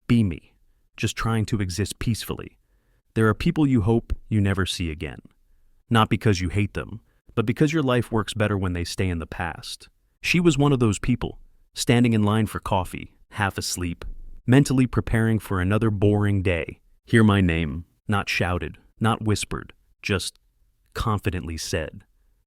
Be me, just trying to exist peacefully. There are people you hope you never see again. Not because you hate them, but because your life works better when they stay in the past. She was one of those people, standing in line for coffee, half asleep, mentally preparing for another boring day. Hear my name, not shouted, not whispered, just confidently said.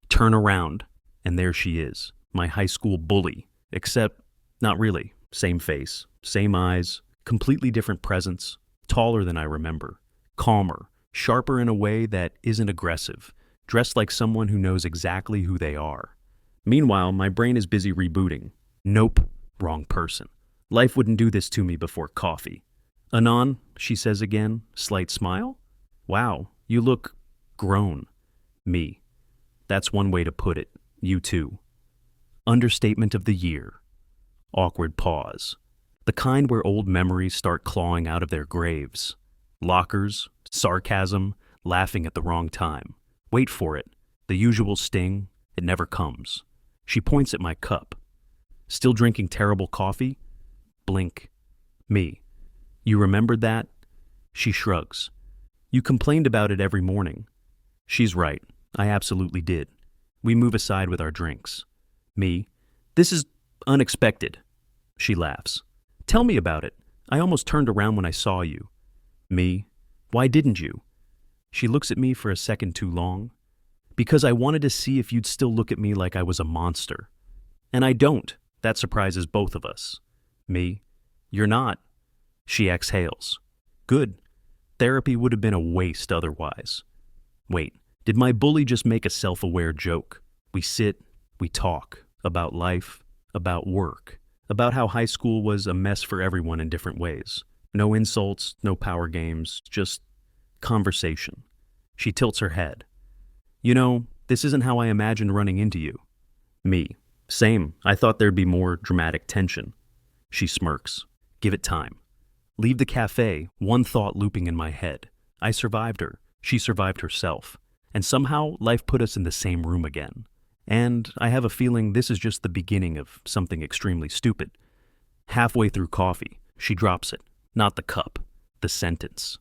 Turn around, and there she is, my high school bully, except not really. Same face, same eyes, completely different presence, taller than I remember, calmer, sharper in a way that isn't aggressive, dressed like someone who knows exactly who they are. Meanwhile, my brain is busy rebooting. Nope, wrong person. Life wouldn't do this to me before coffee. Anon, she says again, slight smile. Wow, you look grown. Me. That's one way to put it. You too. Understatement of the year. Awkward pause. The kind where old memories start clawing out of their graves. Lockers, sarcasm, laughing at the wrong time. Wait for it. The usual sting. It never comes. She points at my cup. Still drinking terrible coffee? Blink. Me. You remembered that? She shrugs. You complained about it every morning. She's right. I absolutely did. We move aside with our drinks. Me. This is unexpected. She laughs. Tell me about it. I almost turned around when I saw you. Me. Why didn't you? She looks at me for a second too long. Because I wanted to see if you'd still look at me like I was a monster. And I don't. That surprises both of us. Me. You're not. She exhales. Good. Therapy would have been a waste otherwise. Wait, did my bully just make a self-aware joke? We sit, we talk about life, about work, about how high school was a mess for everyone in different ways. No insults, no power games, just conversation. She tilts her head. You know, this isn't how I imagined running into you. Me. Same. I thought there'd be more dramatic tension. She smirks. Give it time. Leave the cafe, one thought looping in my head. I survived her. She survived herself. And somehow life put us in the same room again. And I have a feeling this is just the beginning of something extremely stupid. Halfway through coffee, she drops it. Not the cup. The sentence.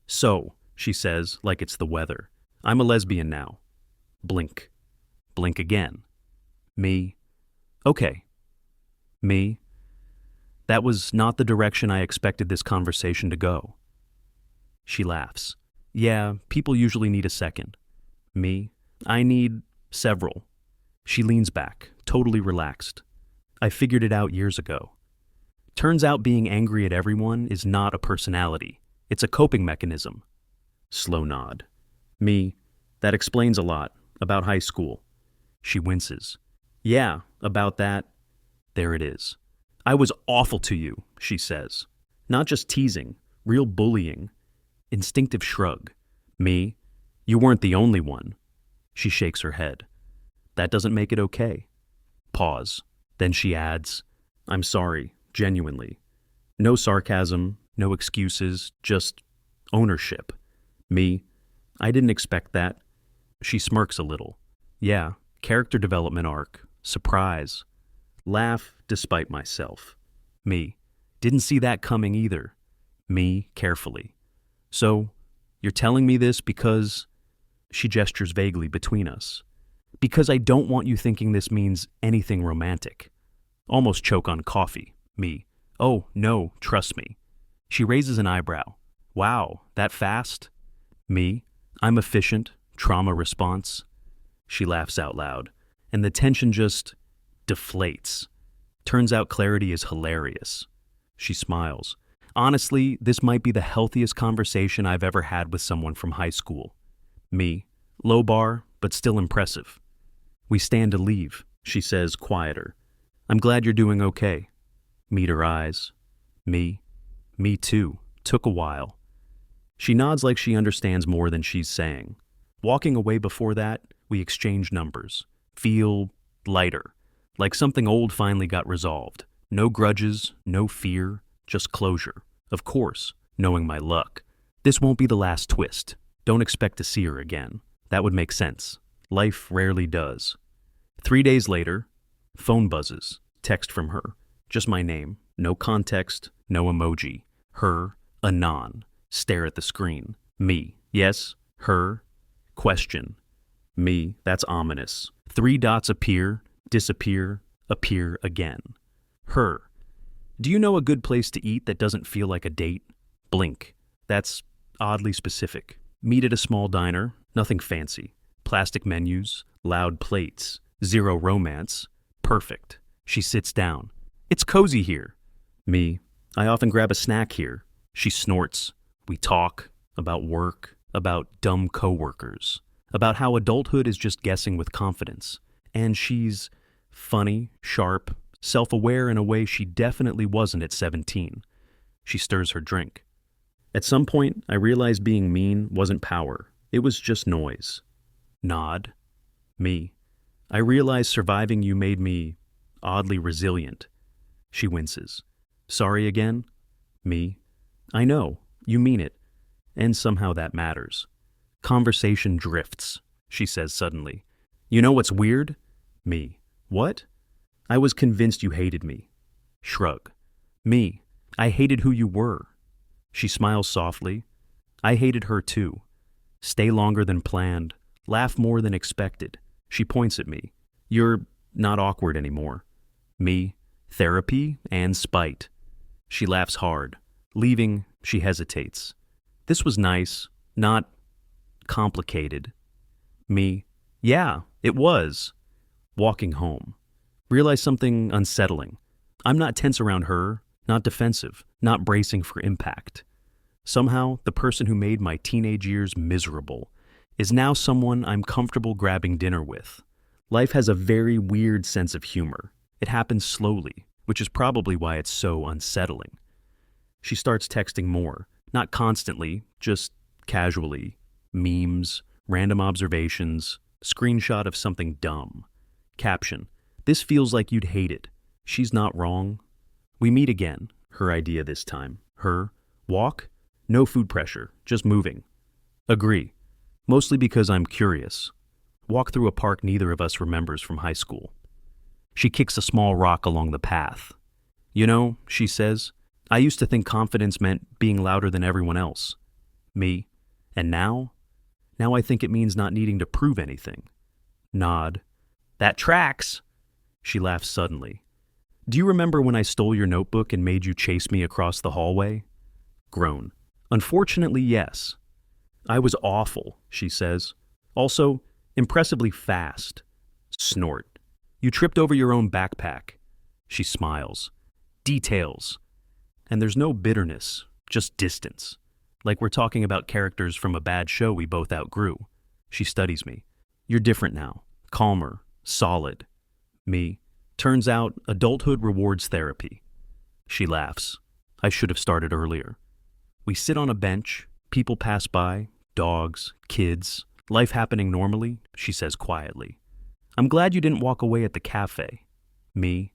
So, she says, like it's the weather. I'm a lesbian now. Blink. Blink again. Me. Okay. Me. That was not the direction I expected this conversation to go. She laughs. Yeah, people usually need a second. Me. I need several. She leans back, totally relaxed. I figured it out years ago. Turns out being angry at everyone is not a personality. It's a coping mechanism. Slow nod. Me. That explains a lot. About high school. She winces. Yeah, about that. There it is. I was awful to you, she says. Not just teasing, real bullying. Instinctive shrug. Me. You weren't the only one. She shakes her head. That doesn't make it okay. Pause. Then she adds, I'm sorry, genuinely. No sarcasm, no excuses, just ownership. Me. I didn't expect that. She smirks a little. Yeah, character development arc. Surprise. Laugh despite myself. Me. Didn't see that coming either. Me, carefully. So, you're telling me this because... She gestures vaguely between us. Because I don't want you thinking this means anything romantic. Almost choke on coffee. Me. Oh, no, trust me. She raises an eyebrow. Wow, that fast? Me. I'm efficient. Trauma response. She laughs out loud. And the tension just deflates. Turns out clarity is hilarious. She smiles. Honestly, this might be the healthiest conversation I've ever had with someone from high school. Me. Low bar, but still impressive. We stand to leave, she says, quieter. I'm glad you're doing okay. Meet her eyes. Me. Me too. Took a while. She nods like she understands more than she's saying. Walking away before that, we exchange numbers. Feel lighter. Like something old finally got resolved. No grudges, no fear, just closure. Of course, knowing my luck. This won't be the last twist. Don't expect to see her again. That would make sense. Life rarely does. 3 days later, phone buzzes. Text from her. Just my name. No context, no emoji. Her, anon. Stare at the screen. Me. Yes. Her. Question. Me. That's ominous. 3 dots appear, disappear, appear again. Her. Do you know a good place to eat that doesn't feel like a date? Blink. That's oddly specific. Meet at a small diner, nothing fancy. Plastic menus, loud plates, zero romance. Perfect. She sits down. It's cozy here. Me. I often grab a snack here. She snorts. We talk about work, about dumb coworkers, about how adulthood is just guessing with confidence. And she's funny, sharp, self-aware in a way she definitely wasn't at 17. She stirs her drink. At some point, I realized being mean wasn't power. It was just noise. Nod. Me. I realized surviving you made me oddly resilient. She winces. Sorry again? Me. I know. You mean it. And somehow that matters. Conversation drifts, she says suddenly. You know what's weird? Me. What? I was convinced you hated me. Shrug. Me. I hated who you were. She smiles softly. I hated her too. Stay longer than planned. Laugh more than expected. She points at me. You're not awkward anymore. Me. Therapy and spite. She laughs hard. Leaving, she hesitates. This was nice, not complicated. Me. Yeah, it was. Walking home. Realize something unsettling. I'm not tense around her, not defensive, not bracing for impact. Somehow, the person who made my teenage years miserable is now someone I'm comfortable grabbing dinner with. Life has a very weird sense of humor. It happens slowly, which is probably why it's so unsettling. She starts texting more, not constantly, just casually. Memes, random observations, screenshot of something dumb. Caption, this feels like you'd hate it. She's not wrong. We meet again, her idea this time. Her, walk? No food pressure, just moving. Agree, mostly because I'm curious. Walk through a park neither of us remembers from high school. She kicks a small rock along the path. You know, she says, I used to think confidence meant being louder than everyone else. Me. And now? Now I think it means not needing to prove anything. Nod. That tracks. She laughs suddenly. Do you remember when I stole your notebook and made you chase me across the hallway? Groan. Unfortunately, yes. I was awful, she says. Also, impressively fast. Snort. You tripped over your own backpack. She smiles. Details. And there's no bitterness, just distance. Like we're talking about characters from a bad show we both outgrew. She studies me. You're different now. Calmer. Solid. Me. Turns out, adulthood rewards therapy. She laughs. I should have started earlier. We sit on a bench. People pass by. Dogs. Kids. Life happening normally, she says quietly. I'm glad you didn't walk away at the cafe. Me.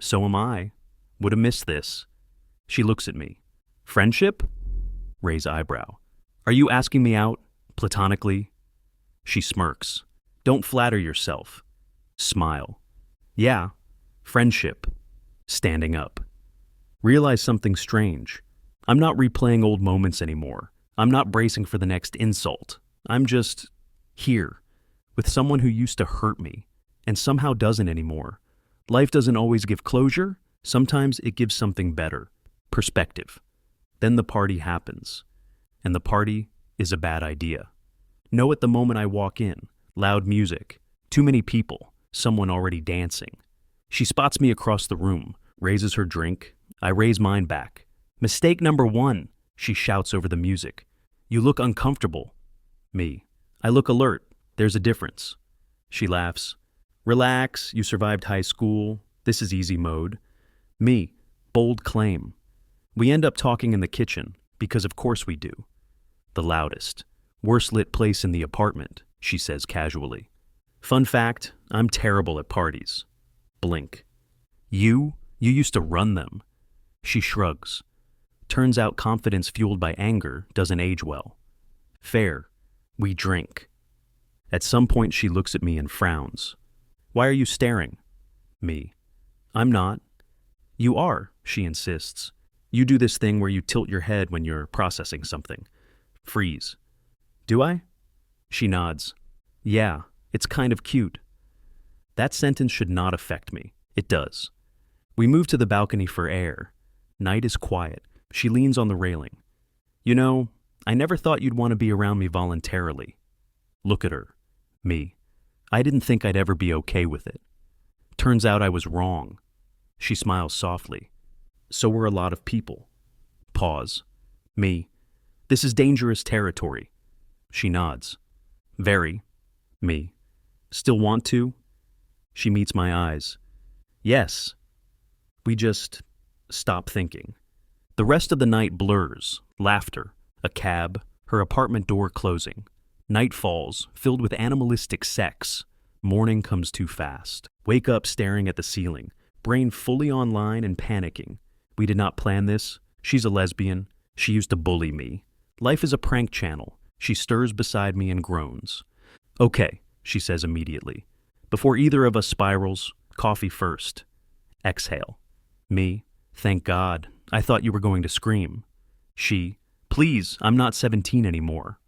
So am I. Would have missed this. She looks at me. Friendship? Raise eyebrow. Are you asking me out, platonically? She smirks. Don't flatter yourself. Smile. Yeah, friendship. Standing up. Realize something strange. I'm not replaying old moments anymore. I'm not bracing for the next insult. I'm just here, with someone who used to hurt me, and somehow doesn't anymore. Life doesn't always give closure. Sometimes it gives something better. Perspective. Then the party happens. And the party is a bad idea. Know it the moment I walk in. Loud music. Too many people. Someone already dancing. She spots me across the room, raises her drink. I raise mine back. Mistake number 1, she shouts over the music. You look uncomfortable. Me. I look alert. There's a difference. She laughs. Relax, you survived high school. This is easy mode. Me. Bold claim. We end up talking in the kitchen, because of course we do. The loudest. Worst lit place in the apartment, she says casually. Fun fact, I'm terrible at parties. Blink. You used to run them. She shrugs. Turns out confidence fueled by anger doesn't age well. Fair. We drink. At some point she looks at me and frowns. Why are you staring? Me. I'm not. You are, she insists. You do this thing where you tilt your head when you're processing something. Freeze. Do I? She nods. Yeah, it's kind of cute. That sentence should not affect me. It does. We move to the balcony for air. Night is quiet. She leans on the railing. You know, I never thought you'd want to be around me voluntarily. Look at her. Me. I didn't think I'd ever be okay with it. Turns out I was wrong. She smiles softly. So were a lot of people. Pause. Me. This is dangerous territory. She nods. Very. Me. Still want to? She meets my eyes. Yes. We just stop thinking. The rest of the night blurs. Laughter. A cab. Her apartment door closing. Night falls, filled with animalistic sex. Morning comes too fast. Wake up staring at the ceiling. Brain fully online and panicking. We did not plan this. She's a lesbian. She used to bully me. Life is a prank channel. She stirs beside me and groans. Okay, she says immediately. Before either of us spirals, coffee first. Exhale. Me. Thank God. I thought you were going to scream. She. Please, I'm not 17 anymore.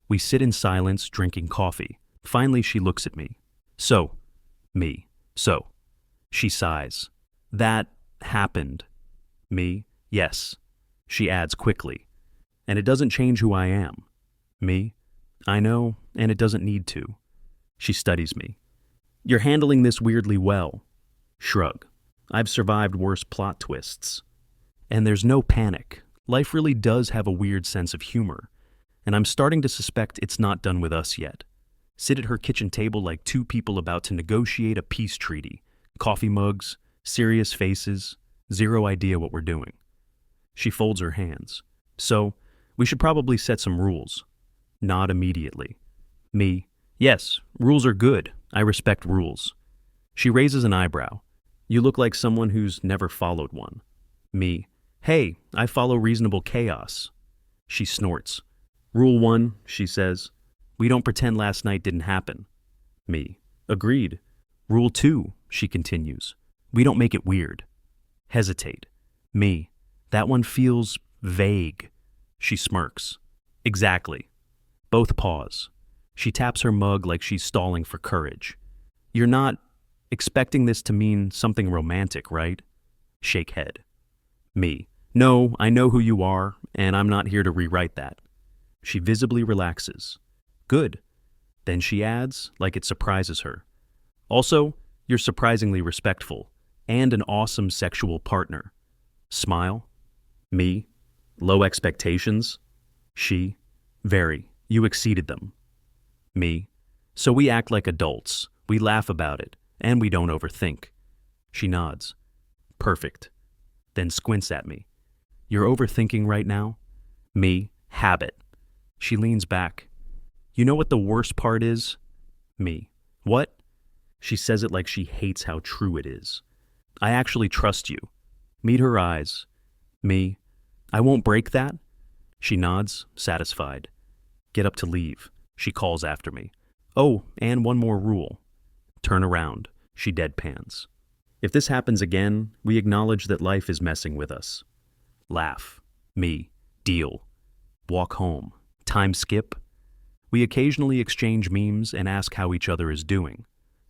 We sit in silence, drinking coffee. Finally, she looks at me. So. Me. So. She sighs. That happened. Me. Yes. She adds quickly. And it doesn't change who I am. Me. I know, and it doesn't need to. She studies me. You're handling this weirdly well. Shrug. I've survived worse plot twists. And there's no panic. Life really does have a weird sense of humor. And I'm starting to suspect it's not done with us yet. Sit at her kitchen table like two people about to negotiate a peace treaty. Coffee mugs, serious faces, zero idea what we're doing. She folds her hands. So, we should probably set some rules. Nod immediately. Me. Yes, rules are good. I respect rules. She raises an eyebrow. You look like someone who's never followed one. Me. Hey, I follow reasonable chaos. She snorts. Rule 1, she says. We don't pretend last night didn't happen. Me. Agreed. Rule 2, she continues. We don't make it weird. Hesitate. Me. That one feels vague. She smirks. Exactly. Both pause. She taps her mug like she's stalling for courage. You're not expecting this to mean something romantic, right? Shake head. Me. No, I know who you are, and I'm not here to rewrite that. She visibly relaxes. Good. Then she adds, like it surprises her. Also, you're surprisingly respectful, and an awesome sexual partner. Smile. Me. Low expectations. She. Very. You exceeded them. Me. So we act like adults. We laugh about it, and we don't overthink. She nods. Perfect. Then squints at me. You're overthinking right now? Me. Habit. She leans back. You know what the worst part is? Me. What? She says it like she hates how true it is. I actually trust you. Meet her eyes. Me. I won't break that? She nods, satisfied. Get up to leave. She calls after me. Oh, and one more rule. Turn around. She deadpans. If this happens again, we acknowledge that life is messing with us. Laugh. Me. Deal. Walk home. Time skip. We occasionally exchange memes and ask how each other is doing.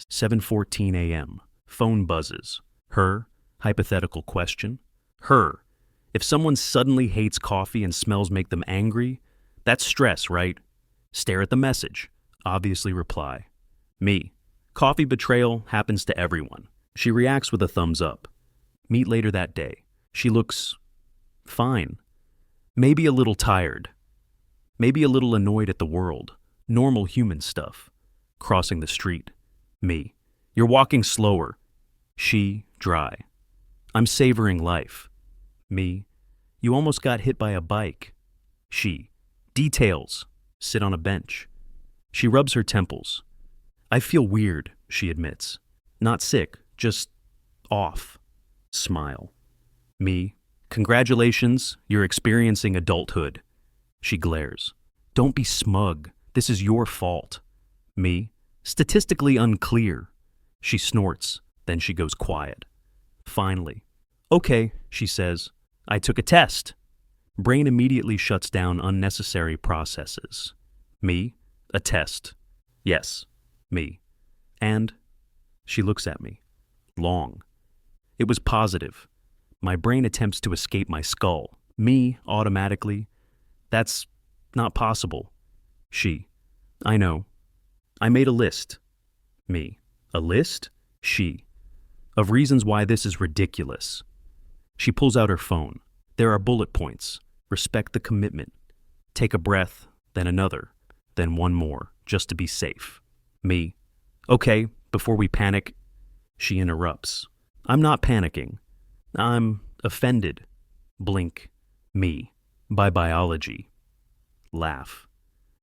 7:14 a.m. Phone buzzes. Her. Hypothetical question. Her. If someone suddenly hates coffee and smells make them angry, that's stress, right? Stare at the message. Obviously reply. Me. Coffee betrayal happens to everyone. She reacts with a thumbs up. Meet later that day. She looks fine. Maybe a little tired. Maybe a little annoyed at the world. Normal human stuff. Crossing the street. Me. You're walking slower. She, dry. I'm savoring life. Me. You almost got hit by a bike. She. Details. Sit on a bench. She rubs her temples. I feel weird, she admits. Not sick, just off. Smile. Me. Congratulations, you're experiencing adulthood. She glares. Don't be smug. This is your fault. Me. Statistically unclear. She snorts, then she goes quiet. Finally. Okay, she says. I took a test. Brain immediately shuts down unnecessary processes. Me? A test. Yes. Me. And? She looks at me. Long. It was positive. My brain attempts to escape my skull. Me, automatically. That's not possible. She. I know. I made a list. Me. A list? She. Of reasons why this is ridiculous. She pulls out her phone. There are bullet points. Respect the commitment. Take a breath, then another, then one more, just to be safe. Me. Okay, before we panic. She interrupts. I'm not panicking. I'm offended. Blink. Me. By biology. Laugh.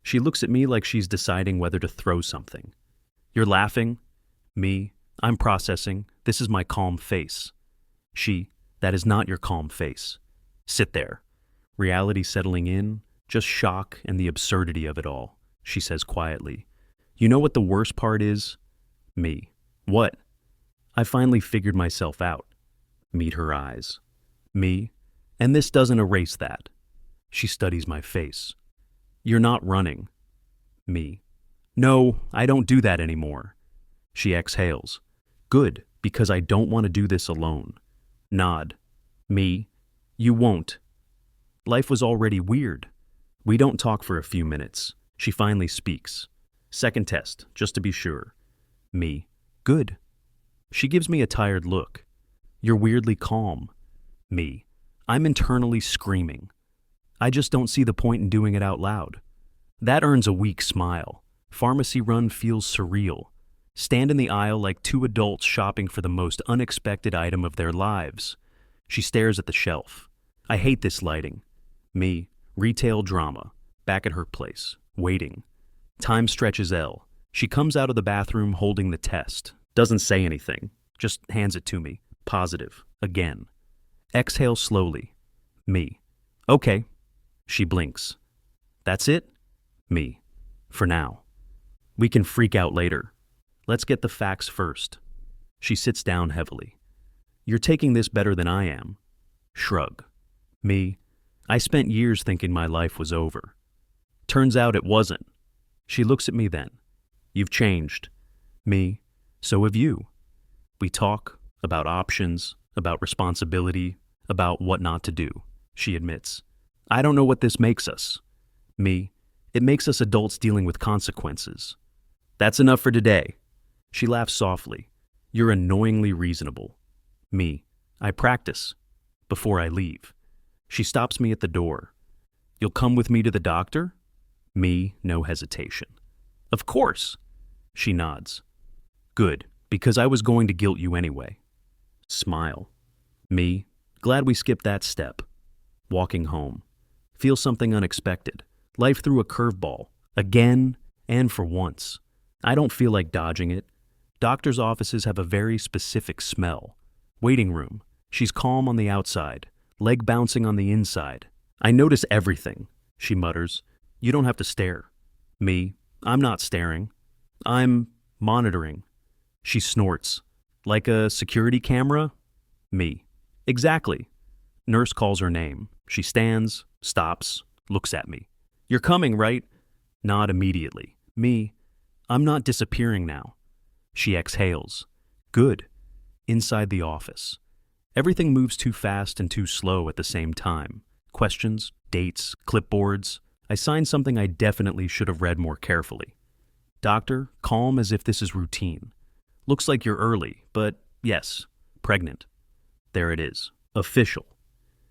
She looks at me like she's deciding whether to throw something. You're laughing? Me. I'm processing. This is my calm face. She. That is not your calm face. Sit there. Reality settling in, just shock and the absurdity of it all, she says quietly. You know what the worst part is? Me. What? I finally figured myself out. Meet her eyes. Me. And this doesn't erase that. She studies my face. You're not running. Me. No, I don't do that anymore. She exhales. Good, because I don't want to do this alone. Nod. Me. You won't. Life was already weird. We don't talk for a few minutes. She finally speaks. Second test, just to be sure. Me. Good. She gives me a tired look. You're weirdly calm. Me. I'm internally screaming. I just don't see the point in doing it out loud. That earns a weak smile. Pharmacy run feels surreal. Stand in the aisle like two adults shopping for the most unexpected item of their lives. She stares at the shelf. I hate this lighting. Me. Retail drama. Back at her place. Waiting. Time stretches L. She comes out of the bathroom holding the test. Doesn't say anything. Just hands it to me. Positive. Again. Exhale slowly. Me. Okay. She blinks. That's it? Me. For now. We can freak out later. Let's get the facts first. She sits down heavily. You're taking this better than I am. Shrug. Me. I spent years thinking my life was over. Turns out it wasn't. She looks at me then. You've changed. Me. So have you. We talk about options, about responsibility, about what not to do. She admits. I don't know what this makes us. Me. It makes us adults dealing with consequences. That's enough for today. She laughs softly. You're annoyingly reasonable. Me. I practice. Before I leave. She stops me at the door. You'll come with me to the doctor? Me, no hesitation. Of course. She nods. Good, because I was going to guilt you anyway. Smile. Me, glad we skipped that step. Walking home. Feel something unexpected. Life threw a curveball. Again, and for once. I don't feel like dodging it. Doctors' offices have a very specific smell. Waiting room. She's calm on the outside, leg bouncing on the inside. I notice everything, she mutters. You don't have to stare. Me. I'm not staring. I'm monitoring. She snorts. Like a security camera? Me. Exactly. Nurse calls her name. She stands, stops, looks at me. You're coming, right? Nod immediately. Me. I'm not disappearing now. She exhales. Good. Inside the office. Everything moves too fast and too slow at the same time. Questions, dates, clipboards. I sign something I definitely should have read more carefully. Doctor, calm as if this is routine. Looks like you're early, but yes, pregnant. There it is. Official.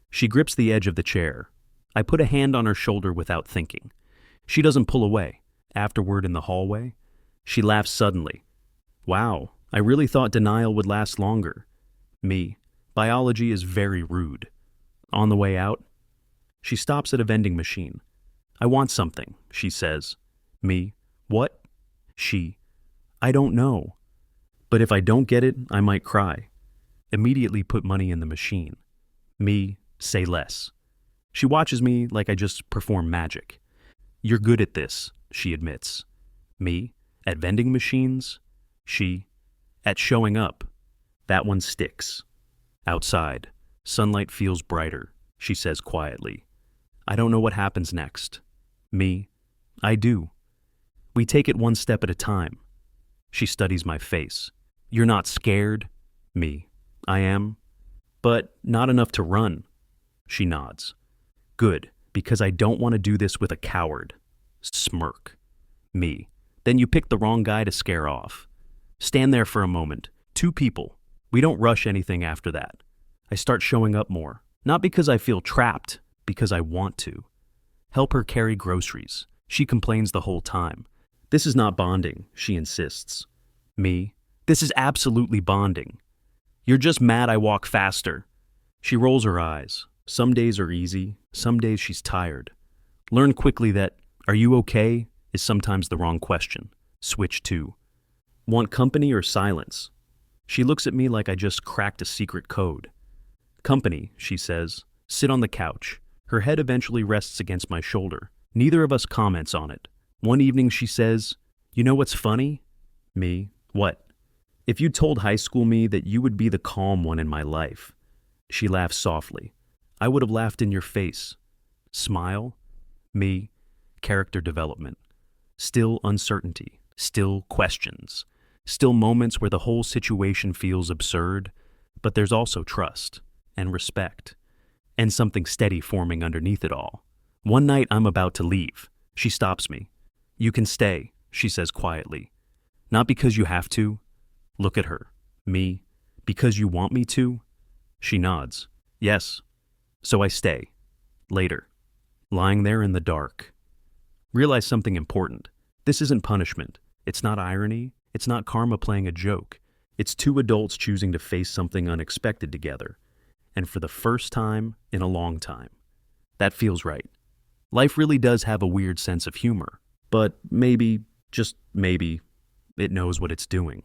She grips the edge of the chair. I put a hand on her shoulder without thinking. She doesn't pull away. Afterward in the hallway, she laughs suddenly. Wow, I really thought denial would last longer. Me. Biology is very rude. On the way out, she stops at a vending machine. I want something, she says. Me. What? She. I don't know. But if I don't get it, I might cry. Immediately put money in the machine. Me. Say less. She watches me like I just perform magic. You're good at this, she admits. Me. At vending machines? She. At showing up. That one sticks. Outside. Sunlight feels brighter. she says quietly. I don't know what happens next. Me, I do. We take it one step at a time. She studies my face. You're not scared? Me, I am. But not enough to run. She nods. Good, because I don't want to do this with a coward. Smirk. Me, then you picked the wrong guy to scare off. Stand there for a moment. 2 people. We don't rush anything after that. I start showing up more. Not because I feel trapped, because I want to. Help her carry groceries. She complains the whole time. This is not bonding, she insists. Me, this is absolutely bonding. You're just mad I walk faster. She rolls her eyes. Some days are easy, some days she's tired. Learn quickly that, are you okay, is sometimes the wrong question. Switch to, want company or silence? She looks at me like I just cracked a secret code. Company, she says. Sit on the couch. Her head eventually rests against my shoulder. Neither of us comments on it. One evening she says, you know what's funny? Me, what? If you told high school me that you would be the calm one in my life. She laughs softly. I would have laughed in your face. Smile? Me, character development. Still uncertainty. Still questions. Still moments where the whole situation feels absurd, but there's also trust and respect and something steady forming underneath it all. One night I'm about to leave. She stops me. You can stay, she says quietly. Not because you have to. Look at her. Me. Because you want me to? She nods. Yes. So I stay. Later. Lying there in the dark. Realize something important. This isn't punishment. It's not irony. It's not karma playing a joke. It's 2 adults choosing to face something unexpected together. And for the first time in a long time. That feels right. Life really does have a weird sense of humor. But maybe, just maybe, it knows what it's doing.